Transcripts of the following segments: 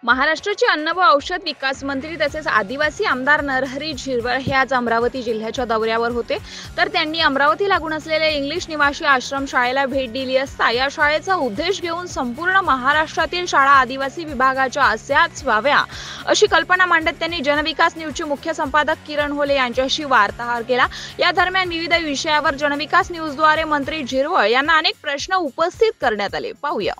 महाराष्ट्राचे अन्न व औषध विकास मंत्री तसेच आदिवासी आमदार नरहरी झिरवळ हे आज अमरावती जिल्ह्याच्या दौऱ्यावर होते। तर त्यांनी अमरावती लागून असलेल्या इंग्लिश निवासी आश्रम शाळेला भेट दिली असता या शाळेचा उद्देश घेऊन संपूर्ण महाराष्ट्रातील शाळा आदिवासी विभागाच्या अशाच व्हाव्या अशी कल्पना मांडत त्यांनी जनविकास न्यूजचे मुख्य संपादक किरण होले यांच्याशी वार्ताहर केला। या दरम्यान विविध विषयावर जनविकास न्यूजद्वारे मंत्री झिरवळ यांना अनेक प्रश्न उपस्थित करण्यात आले। पाहूया।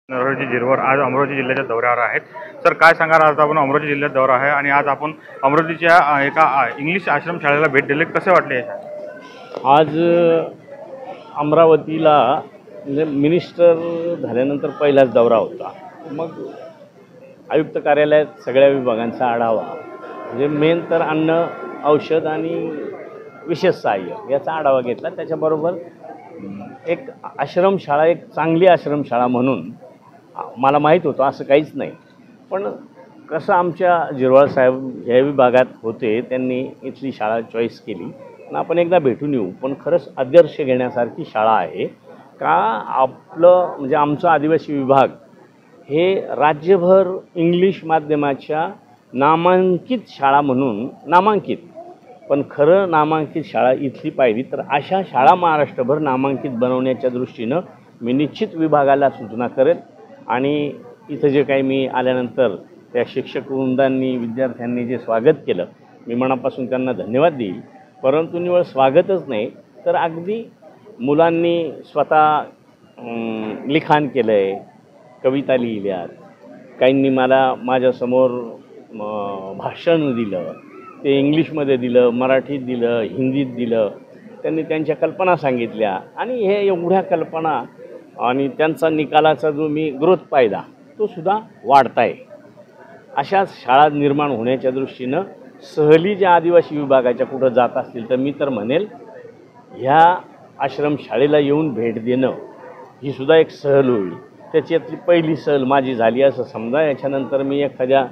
नरहरी झिरवळ आज अमरावती जिल्ह्याच्या दौऱ्यावर आहेत। सर, काय सांगाल, आज आपण अमरावती जिल्ह्यात दौरा आहे आणि आज आपण अमरावतीच्या एका इंग्लिश आश्रम शाळेला भेट दिली, कसे वाटले? आज अमरावतीला म्हणजे मिनिस्टर झाल्यानंतर पहिलाच दौरा होता। मग आयुक्त कार्यालयात सगळ्या विभागांचा आढावा, म्हणजे मेन तर अन्न, औषध आणि विशेष सहाय्य याचा आढावा घेतला। त्याच्याबरोबर एक आश्रमशाळा, एक चांगली आश्रमशाळा म्हणून मला माहीत होतं असं काहीच नाही, पण कसं आमच्या झिरवळ साहेब या विभागात होते, त्यांनी इथली शाळा चॉईस केली आणि आपण एकदा भेटून येऊ। पण खरंच आदर्श घेण्यासारखी शाळा आहे का? आपलं म्हणजे आमचा आदिवासी विभाग हे राज्यभर इंग्लिश माध्यमाच्या नामांकित शाळा म्हणून नामांकित, पण खरं नामांकित शाळा इथली पाहिली तर अशा शाळा महाराष्ट्रभर नामांकित बनवण्याच्या दृष्टीनं मी निश्चित विभागाला सूचना करेन। आणि इथं जे काही मी आल्यानंतर त्या शिक्षक वृंदांनी, विद्यार्थ्यांनी जे स्वागत केलं, मी मनापासून त्यांना धन्यवाद देईल। परंतु निवळ स्वागतच नाही तर अगदी मुलांनी स्वतः लिखाण केलं आहे, कविता लिहिल्यात, काहींनी मला माझ्यासमोर भाषण दिलं, ते इंग्लिशमध्ये दिलं, मराठीत दिलं, हिंदीत दिलं, त्यांनी त्यांच्या कल्पना सांगितल्या आणि हे एवढ्या कल्पना आणि त्यांचा निकालाचा जो मी ग्रोथ पाहिला तो सुद्धा वाढता आहे। अशाच शाळा निर्माण होण्याच्या दृष्टीनं सहली ज्या आदिवासी विभागाच्या कुठं जात असतील तर मी तर म्हणेल ह्या आश्रमशाळेला येऊन भेट देणं ही सुद्धा एक सहल होईल। त्याच्यातली पहिली सहल माझी झाली असं समजा। याच्यानंतर मी एखाद्या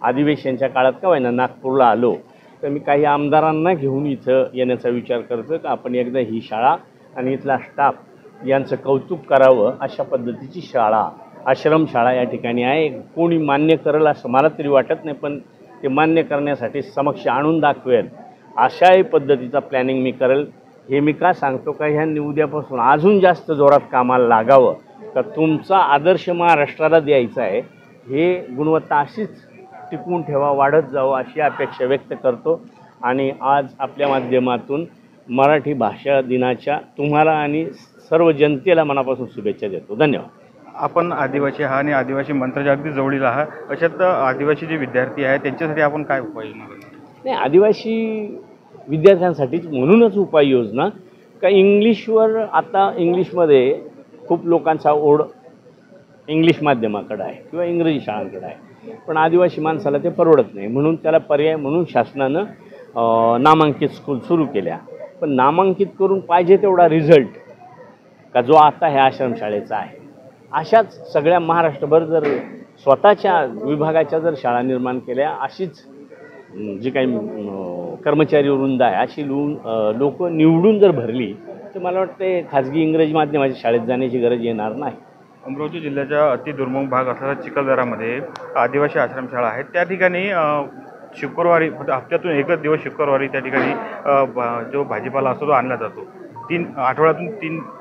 अधिवेशनाच्या काळात का होईना नागपूरला आलो तर मी काही आमदारांना घेऊन इथं येण्याचा विचार करतो का आपण एकदा ही शाळा आणि इथला स्टाफ यांचं कौतुक करावं। अशा पद्धतीची शाळा, आश्रमशाळा या ठिकाणी आहे। कोणी मान्य करेल असं मला तरी वाटत नाही, पण ते मान्य करण्यासाठी समक्ष आणून दाखवेल अशाही पद्धतीचा प्लॅनिंग मी करेल। हे मी का सांगतो का, ह्यांनी उद्यापासून अजून जास्त जोरात कामाला लागावं का तुमचा आदर्श महाराष्ट्राला द्यायचा आहे, हे गुणवत्ता अशीच टिकवून ठेवा, वाढत जावं अशी अपेक्षा व्यक्त करतो। आणि आज आपल्या माध्यमातून मराठी भाषा दिनाच्या तुम्हाला आणि सर्व जनतेला मनापासून शुभेच्छा देतो। धन्यवाद। आपण आदिवासी हा आणि आदिवासी मंत्राच्या अगदी जवळील आहात, अशात आदिवासी जे विद्यार्थी आहेत त्यांच्यासाठी आपण काय उपाययोजना करतो? नाही, आदिवासी विद्यार्थ्यांसाठीच म्हणूनच उपाययोजना का इंग्लिशवर आता इंग्लिशमध्ये खूप लोकांचा ओढ इंग्लिश माध्यमाकडे आहे किंवा इंग्रजी शाळांकडे आहे, पण आदिवासी माणसाला ते परवडत नाही, म्हणून त्याला पर्याय म्हणून शासनानं नामांकित स्कूल सुरू केल्या। पण नामांकित करून पाहिजे तेवढा रिझल्ट का जो आता ह्या आश्रमशाळेचा आहे, अशाच सगळ्या महाराष्ट्रभर जर स्वतःच्या विभागाच्या जर शाळा निर्माण केल्या, अशीच जी काही कर्मचारी वृंद आहे अशी लोक निवडून जर भरली तर मला वाटते खाजगी इंग्रजी माध्यमाच्या शाळेत जाण्याची गरज येणार नाही। अमरावती जिल्ह्याच्या अतिदुर्गम भाग असलेल्या चिखलदरामध्ये आदिवासी आश्रमशाळा आहेत। त्या ठिकाणी शुक्रवारी, हप्त्यातून एकच दिवस शुक्रवारी त्या ठिकाणी जो भाजीपाला असतो तो आणला जातो। आठवड्यातून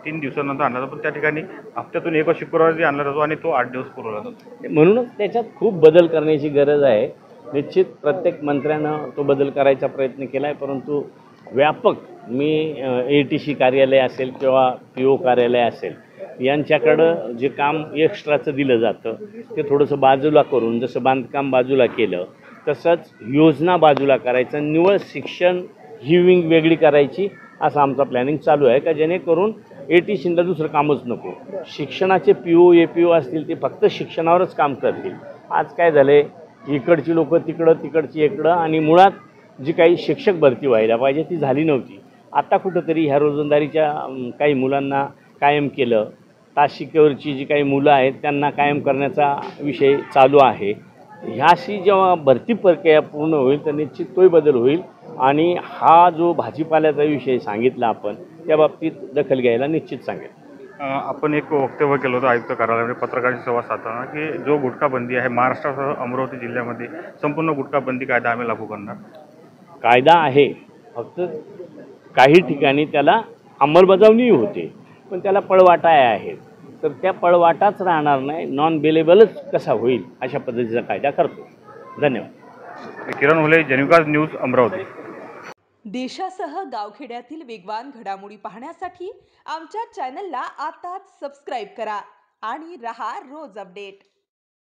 तीन दिवसानंतर आणला जातो, पण त्या ठिकाणी हप्त्यातून एकच शुक्रवारी आणला जातो आणि तो 8 दिवस पुरवला जातो। म्हणूनच त्याच्यात खूप बदल करण्याची गरज आहे। निश्चित प्रत्येक मंत्र्यानं तो बदल करायचा प्रयत्न केला आहे, परंतु व्यापक मी ATC कार्यालय असेल किंवा PO कार्यालय असेल यांच्याकडं जे काम एक्स्ट्राचं दिलं जातं ते थोडंसं बाजूला करून, जसं बांधकाम बाजूला केलं तसंच योजना बाजूला करायचं, निवळ शिक्षण ही विंग वेगळी करायची असं आमचा प्लॅनिंग चालू आहे का जेणेकरून ATCला दुसरं कामच नको। शिक्षणाचे PO APO असतील ते फक्त शिक्षणावरच काम करतील। आज काय झालं आहे, इकडची लोक तिकडं, तिकडची इकडं, आणि मुळात जी काही शिक्षक भरती व्हायला पाहिजे ती झाली नव्हती। आता कुठंतरी ह्या रोजंदारीच्या काही मुलांना कायम केलं, तासिकेवरची जी काही मुलं आहेत त्यांना कायम करण्याचा विषय चालू आहे। ह्याशी जेव्हा भरती प्रक्रिया पूर्ण होईल तर निश्चित तोही बदल होईल। आणि हा जो भाजीपाल्याचा विषय सांगितला आपण, त्या बाबतीत दखल घ्यायला निश्चित सांगेल। आपण एक वक्तव्य केलं होतं आयुक्त कार्यालयामध्ये पत्रकारांशी संवाद साधताना की जो गुटखा बंदी आहे महाराष्ट्रासह अमरावती जिल्ह्यामध्ये संपूर्ण गुटखा बंदी कायदा आम्ही लागू करणार. कायदा आहे, फक्त काही ठिकाणी त्याला अंमलबजावणी होते, पण त्याला पळवाटा आहेत. तर त्या पळवाटाच राहणार नाही, नॉन बेलेबलच कसा होईल अशा पद्धतीचा कायदा करतो. धन्यवाद. किरण हुले, जनविकास न्यूज, अमरावती. देशासह गावखेड्यातील वेगवान घडामोडी पाहण्यासाठी आमच्या चॅनलला आताच सबस्क्राईब करा आणि रहा रोज अपडेट.